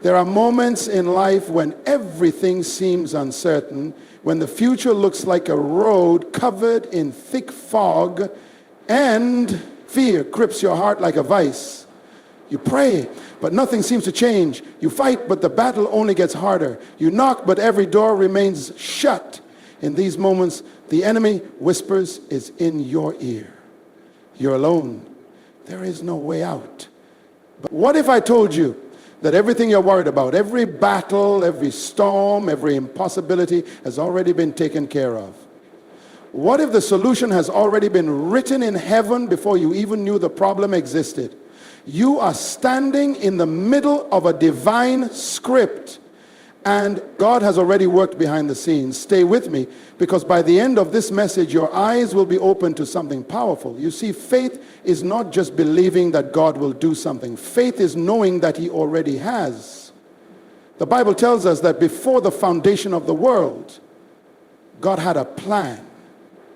There are moments in life when everything seems uncertain, when the future looks like a road covered in thick fog, and fear grips your heart like a vice. You pray, but nothing seems to change. You fight, but the battle only gets harder. You knock, but every door remains shut. In these moments, the enemy whispers is in your ear. You're alone. There is no way out. But what if I told you that everything you're worried about, every battle, every storm, every impossibility has already been taken care of? What if the solution has already been written in heaven before you even knew the problem existed? You are standing in the middle of a divine script, and God has already worked behind the scenes. Stay with me, because by the end of this message, your eyes will be open to something powerful. You see, faith is not just believing that God will do something. Faith is knowing that he already has. The Bible tells us that before the foundation of the world, God had a plan.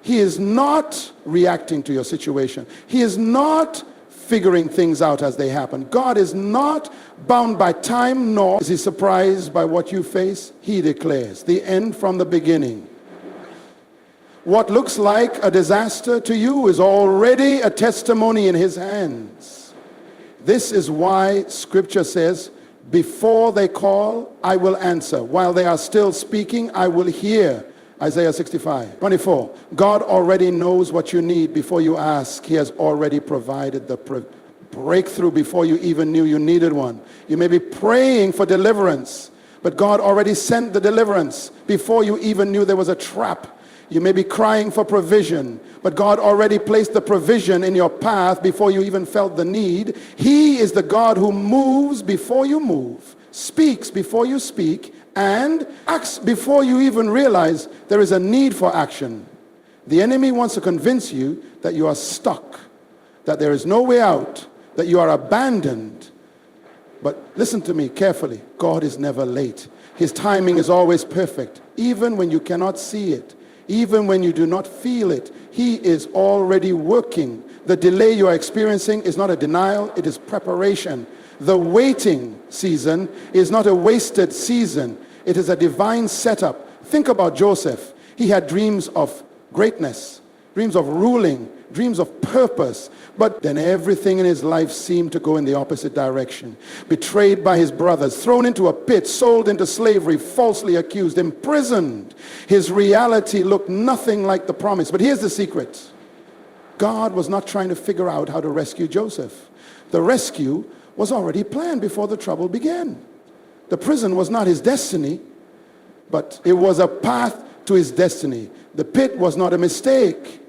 He is not reacting to your situation. He is not figuring things out as they happen. God is not bound by time, nor is he surprised by what you face. He declares the end from the beginning. What looks like a disaster to you is already a testimony in his hands. This is why Scripture says, before they call, I will answer. While they are still speaking, I will hear. Isaiah 65:24. God already knows what you need before you ask. He has already provided the breakthrough before you even knew you needed one. You may be praying for deliverance, but God already sent the deliverance before you even knew there was a trap. You may be crying for provision, but God already placed the provision in your path before you even felt the need. He is the God who moves before you move, speaks before you speak, and acts before you even realize there is a need for action. The enemy wants to convince you that you are stuck, that there is no way out, that you are abandoned. But listen to me carefully. God is never late. His timing is always perfect. Even when you cannot see it, even when you do not feel it, he is already working. The delay you are experiencing is not a denial, it is preparation. The waiting season is not a wasted season. It is a divine setup. Think about Joseph. He had dreams of greatness, dreams of ruling, dreams of purpose. But then everything in his life seemed to go in the opposite direction. Betrayed by his brothers, thrown into a pit, sold into slavery, falsely accused, imprisoned. His reality looked nothing like the promise. But here's the secret. God was not trying to figure out how to rescue Joseph. The rescue was already planned before the trouble began. The prison was not his destiny, but it was a path to his destiny. The pit was not a mistake.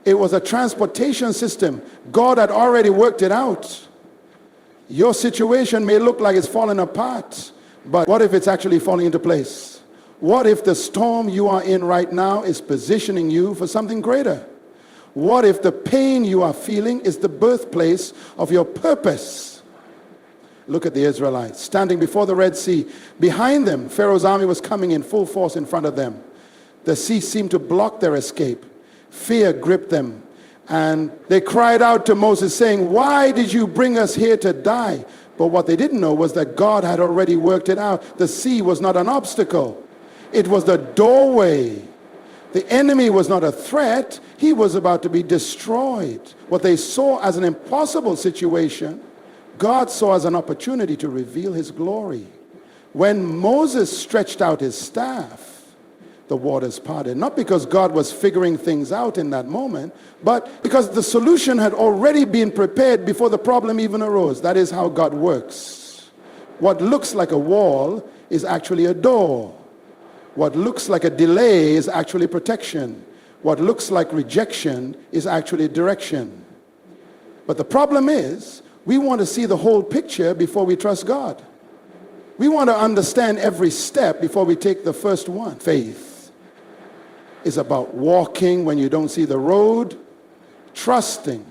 It was a transportation system. God had already worked it out. Your situation may look like it's falling apart, but what if it's actually falling into place? What if the storm you are in right now is positioning you for something greater? What if the pain you are feeling is the birthplace of your purpose? Look at the Israelites standing before the Red Sea. Behind them, Pharaoh's army was coming in full force in front of them. The sea seemed to block their escape. Fear gripped them, and they cried out to Moses saying, "Why did you bring us here to die?" But what they didn't know was that God had already worked it out. The sea was not an obstacle. It was the doorway. The enemy was not a threat. He was about to be destroyed. What they saw as an impossible situation, God saw as an opportunity to reveal his glory. When Moses stretched out his staff, the waters parted. Not because God was figuring things out in that moment, but because the solution had already been prepared before the problem even arose. That is how God works. What looks like a wall is actually a door. What looks like a delay is actually protection. What looks like rejection is actually direction. But the problem is, we want to see the whole picture before we trust God. We want to understand every step before we take the first one. Faith is about walking when you don't see the road, trusting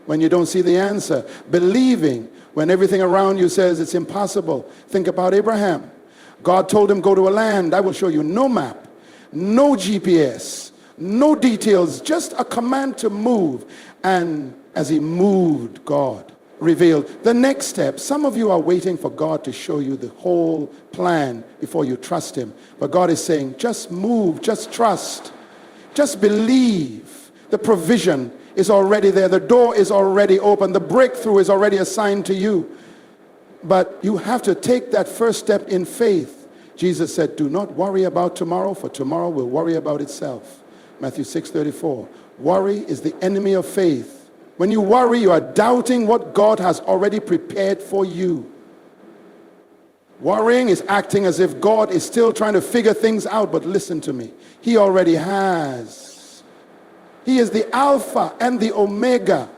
when you don't see the answer, believing when everything around you says it's impossible. Think about Abraham. God told him, go to a land I will show you. No map, no GPS, no details, just a command to move. And as he moved, God revealed. The next step, some of you are waiting for God to show you the whole plan before you trust him. But God is saying, just move, just trust, just believe. The provision is already there. The door is already open. The breakthrough is already assigned to you. But you have to take that first step in faith. Jesus said, do not worry about tomorrow, for tomorrow will worry about itself. Matthew 6:34. Worry is the enemy of faith. When you worry, you are doubting what God has already prepared for you. Worrying is acting as if God is still trying to figure things out, but listen to me. He already has. He is the Alpha and the Omega,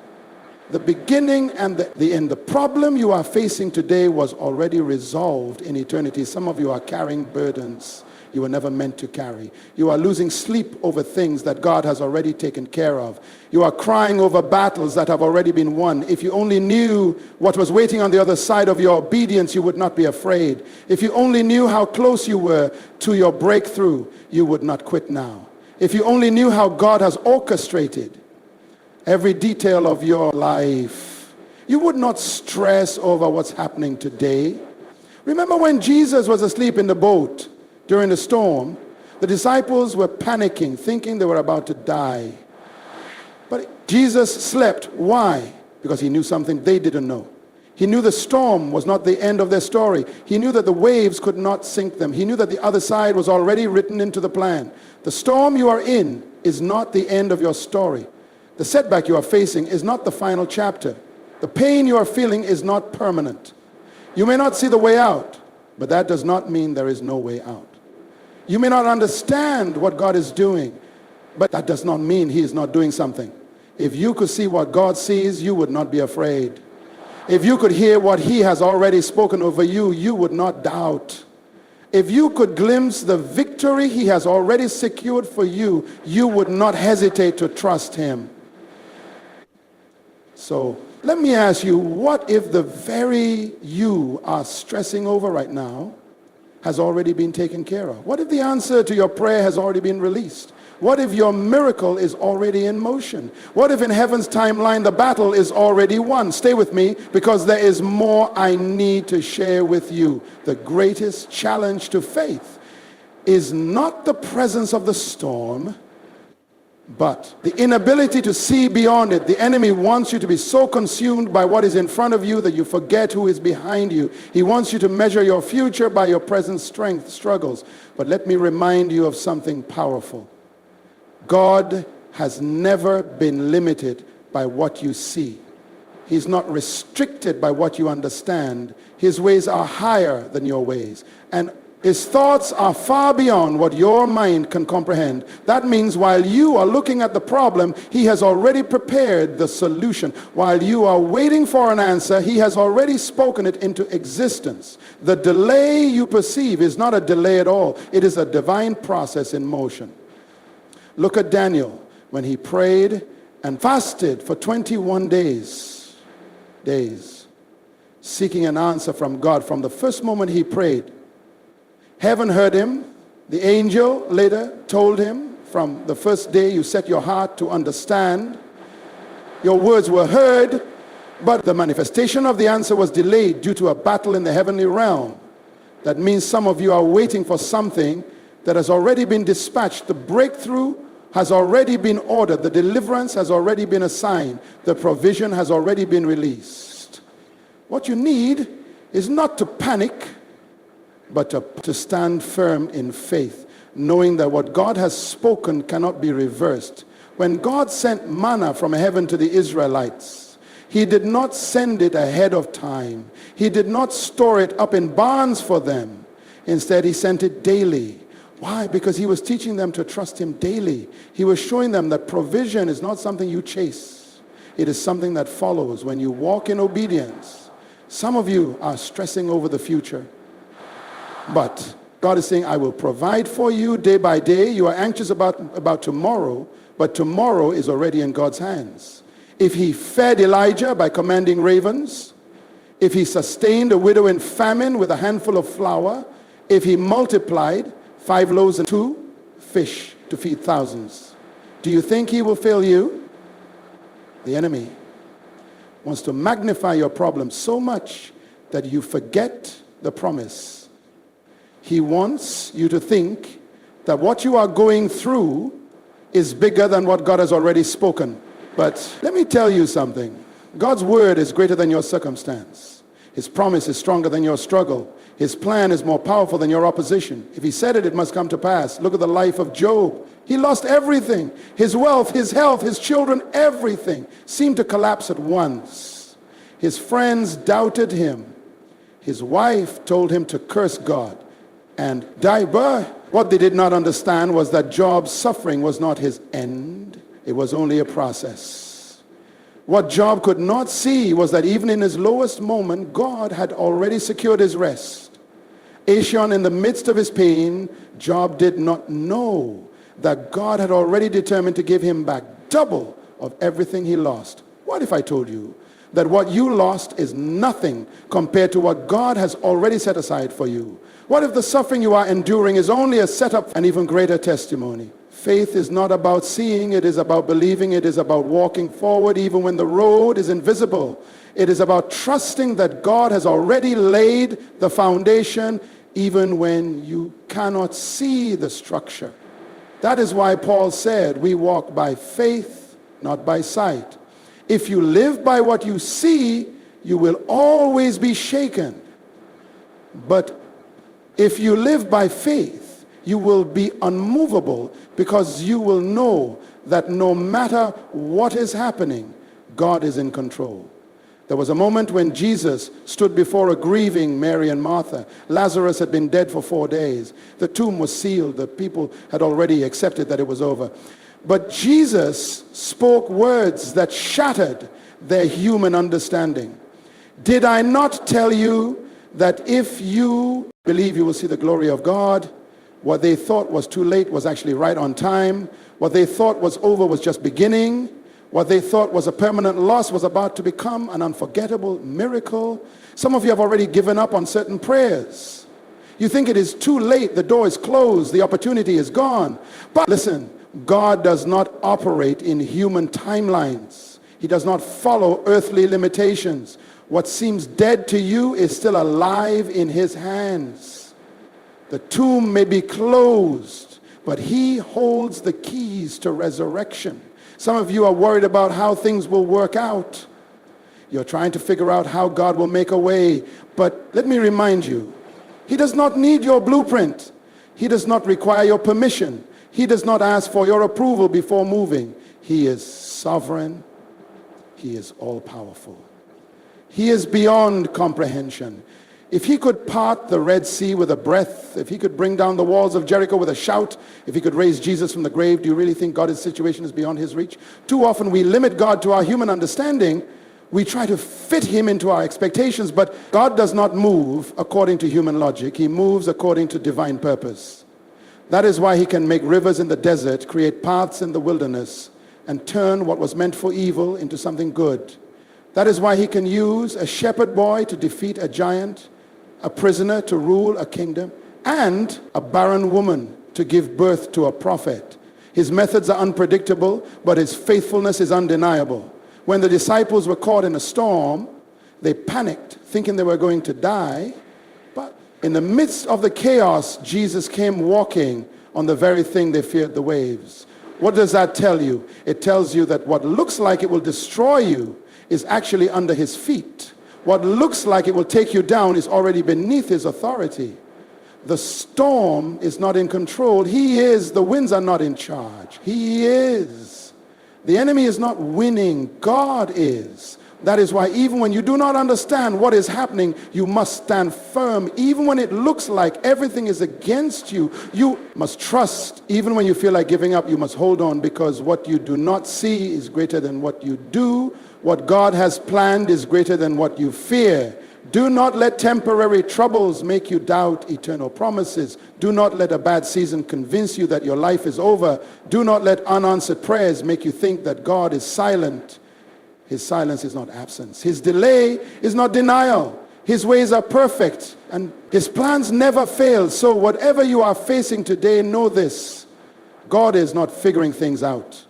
the beginning and the end. The problem you are facing today was already resolved in eternity. Some of you are carrying burdens you were never meant to carry. You are losing sleep over things that God has already taken care of. You are crying over battles that have already been won. If you only knew what was waiting on the other side of your obedience, you would not be afraid. If you only knew how close you were to your breakthrough, you would not quit now. If you only knew how God has orchestrated every detail of your life, you would not stress over what's happening today. Remember when Jesus was asleep in the boat during the storm, the disciples were panicking, thinking they were about to die. But Jesus slept. Why? Because he knew something they didn't know. He knew the storm was not the end of their story. He knew that the waves could not sink them. He knew that the other side was already written into the plan. The storm you are in is not the end of your story. The setback you are facing is not the final chapter. The pain you are feeling is not permanent. You may not see the way out, but that does not mean there is no way out. You may not understand what God is doing, but that does not mean he is not doing something. If you could see what God sees, you would not be afraid. If you could hear what he has already spoken over you, you would not doubt. If you could glimpse the victory he has already secured for you, you would not hesitate to trust him. So let me ask you, what if the very you are stressing over right now has already been taken care of? What if the answer to your prayer has already been released? What if your miracle is already in motion? What if in heaven's timeline the battle is already won? Stay with me, because there is more I need to share with you. The greatest challenge to faith is not the presence of the storm, but the inability to see beyond it. The enemy wants you to be so consumed by what is in front of you that you forget who is behind you. He wants you to measure your future by your present struggles. But let me remind you of something powerful. God has never been limited by what you see. He's not restricted by what you understand. His ways are higher than your ways. And his thoughts are far beyond what your mind can comprehend. That means while you are looking at the problem, he has already prepared the solution. While you are waiting for an answer, he has already spoken it into existence. The delay you perceive is not a delay at all. It is a divine process in motion. Look at Daniel when he prayed and fasted for 21 days, seeking an answer from God. From the first moment he prayed, heaven heard him. The angel later told him, from the first day you set your heart to understand, your words were heard, but the manifestation of the answer was delayed due to a battle in the heavenly realm. That means some of you are waiting for something that has already been dispatched. The breakthrough has already been ordered. The deliverance has already been assigned. The provision has already been released. What you need is not to panic, but to stand firm in faith, knowing that what God has spoken cannot be reversed. When God sent manna from heaven to the Israelites, he did not send it ahead of time. He did not store it up in barns for them. Instead, he sent it daily. Why? Because he was teaching them to trust him daily. He was showing them that provision is not something you chase. It is something that follows when you walk in obedience. Some of you are stressing over the future. But God is saying, I will provide for you day by day. You are anxious about tomorrow, but tomorrow is already in God's hands. If he fed Elijah by commanding ravens, if he sustained a widow in famine with a handful of flour, if he multiplied 5 loaves and 2 fish to feed thousands, do you think he will fail you? The enemy wants to magnify your problem so much that you forget the promise. He wants you to think that what you are going through is bigger than what God has already spoken. But let me tell you something. God's word is greater than your circumstance. His promise is stronger than your struggle. His plan is more powerful than your opposition. If he said it, it must come to pass. Look at the life of Job. He lost everything. His wealth, his health, his children, everything seemed to collapse at once. His friends doubted him. His wife told him to curse God and die. But what they did not understand was that Job's suffering was not his end. It was only a process. What Job could not see was that even in his lowest moment, God had already secured his rest. Ashion, in the midst of his pain, Job did not know that God had already determined to give him back double of everything he lost. What if I told you that what you lost is nothing compared to what God has already set aside for you? What if the suffering you are enduring is only a setup for an even greater testimony? Faith is not about seeing, it is about believing, it is about walking forward even when the road is invisible. It is about trusting that God has already laid the foundation even when you cannot see the structure. That is why Paul said, we walk by faith, not by sight. If you live by what you see, you will always be shaken. But if you live by faith, you will be unmovable because you will know that no matter what is happening, God is in control. There was a moment when Jesus stood before a grieving Mary and Martha. Lazarus had been dead for 4 days. The tomb was sealed. The people had already accepted that it was over. But Jesus spoke words that shattered their human understanding. Did I not tell you that if you believe you will see the glory of God? What they thought was too late was actually right on time. What they thought was over was just beginning. What they thought was a permanent loss was about to become an unforgettable miracle. Some of you have already given up on certain prayers. You think it is too late, the door is closed, the opportunity is gone. But listen, God does not operate in human timelines. He does not follow earthly limitations. What seems dead to you is still alive in his hands. The tomb may be closed, but he holds the keys to resurrection. Some of you are worried about how things will work out. You're trying to figure out how God will make a way. But let me remind you, he does not need your blueprint. He does not require your permission. He does not ask for your approval before moving. He is sovereign. He is all-powerful. He is beyond comprehension. If he could part the Red Sea with a breath, if he could bring down the walls of Jericho with a shout, if he could raise Jesus from the grave, do you really think God's situation is beyond his reach? Too often we limit God to our human understanding. We try to fit him into our expectations, but God does not move according to human logic. He moves according to divine purpose. That is why he can make rivers in the desert, create paths in the wilderness, and turn what was meant for evil into something good. That is why he can use a shepherd boy to defeat a giant, a prisoner to rule a kingdom, and a barren woman to give birth to a prophet. His methods are unpredictable, but his faithfulness is undeniable. When the disciples were caught in a storm, they panicked, thinking they were going to die. But in the midst of the chaos, Jesus came walking on the very thing they feared, the waves. What does that tell you? It tells you that what looks like it will destroy you is actually under his feet. What looks like it will take you down is already beneath his authority. The storm is not in control. He is. The winds are not in charge. He is. The enemy is not winning. God is. That is why even when you do not understand what is happening, you must stand firm. Even when it looks like everything is against you, you must trust. Even when you feel like giving up, you must hold on, because what you do not see is greater than what you do. What God has planned is greater than what you fear. Do not let temporary troubles make you doubt eternal promises. Do not let a bad season convince you that your life is over. Do not let unanswered prayers make you think that God is silent. His silence is not absence. His delay is not denial. His ways are perfect, and his plans never fail. So whatever you are facing today, know this: God is not figuring things out.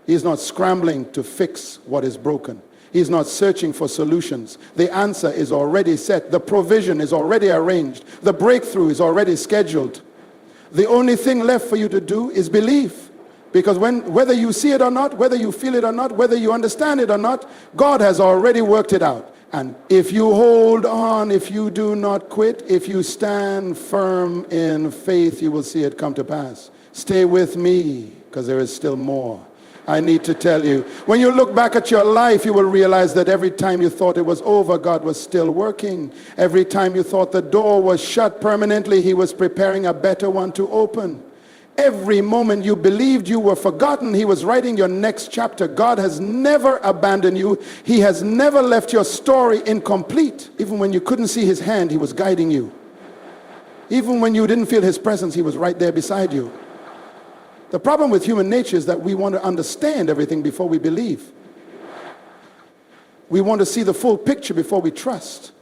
He is not scrambling to fix what is broken. He's not searching for solutions. The answer is already set. The provision is already arranged. The breakthrough is already scheduled. The only thing left for you to do is believe. Because whether you see it or not, whether you feel it or not, whether you understand it or not, God has already worked it out. And if you hold on, if you do not quit, if you stand firm in faith, you will see it come to pass. Stay with me, because there is still more. I need to tell you, when you look back at your life, you will realize that every time you thought it was over, God was still working. Every time you thought the door was shut permanently, he was preparing a better one to open. Every moment you believed you were forgotten, he was writing your next chapter. God has never abandoned you. He has never left your story incomplete. Even when you couldn't see his hand, he was guiding you. Even when you didn't feel his presence, he was right there beside you. The problem with human nature is that we want to understand everything before we believe. We want to see the full picture before we trust.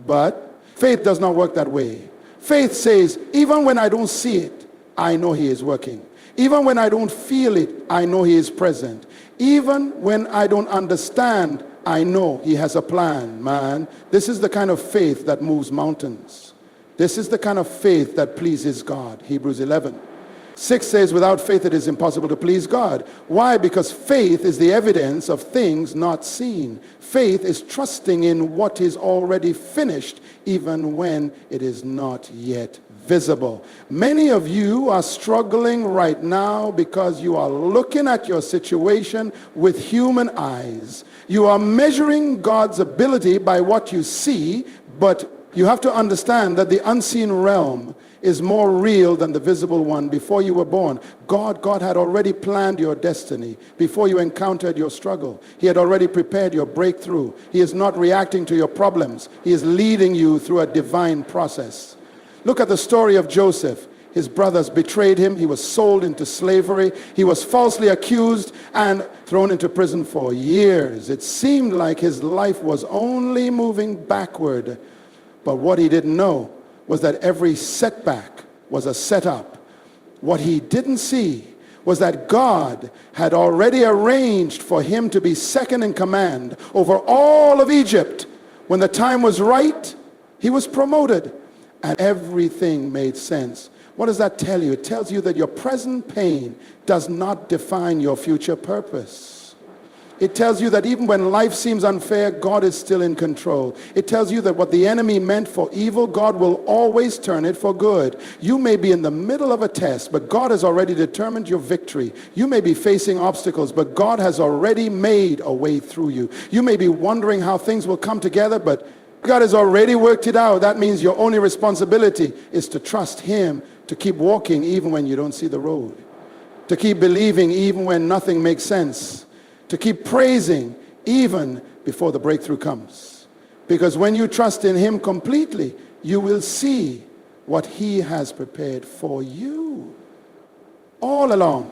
But faith does not work that way. Faith says, even when I don't see it, I know he is working. Even when I don't feel it, I know he is present. Even when I don't understand, I know he has a plan, man. This is the kind of faith that moves mountains. This is the kind of faith that pleases God. Hebrews 11:6 says, without faith it is impossible to please God. Why? Because faith is the evidence of things not seen. Faith is trusting in what is already finished, even when it is not yet visible. Many of you are struggling right now because you are looking at your situation with human eyes. You are measuring God's ability by what you see, but you have to understand that the unseen realm is more real than the visible one. Before you were born, God had already planned your destiny. Before you encountered your struggle, he had already prepared your breakthrough. He is not reacting to your problems. He is leading you through a divine process. Look at the story of Joseph. His brothers betrayed him. He was sold into slavery. He was falsely accused and thrown into prison for years. It seemed like his life was only moving backward. But what he didn't know was that every setback was a setup. What he didn't see was that God had already arranged for him to be second in command over all of Egypt. When the time was right, he was promoted. And everything made sense. What does that tell you? It tells you that your present pain does not define your future purpose. It tells you that even when life seems unfair, God is still in control. It tells you that what the enemy meant for evil, God will always turn it for good. You may be in the middle of a test, but God has already determined your victory. You may be facing obstacles, but God has already made a way through you. You may be wondering how things will come together, but God has already worked it out. That means your only responsibility is to trust him, to keep walking even when you don't see the road, to keep believing even when nothing makes sense, to keep praising even before the breakthrough comes. Because when you trust in him completely, you will see what he has prepared for you all along.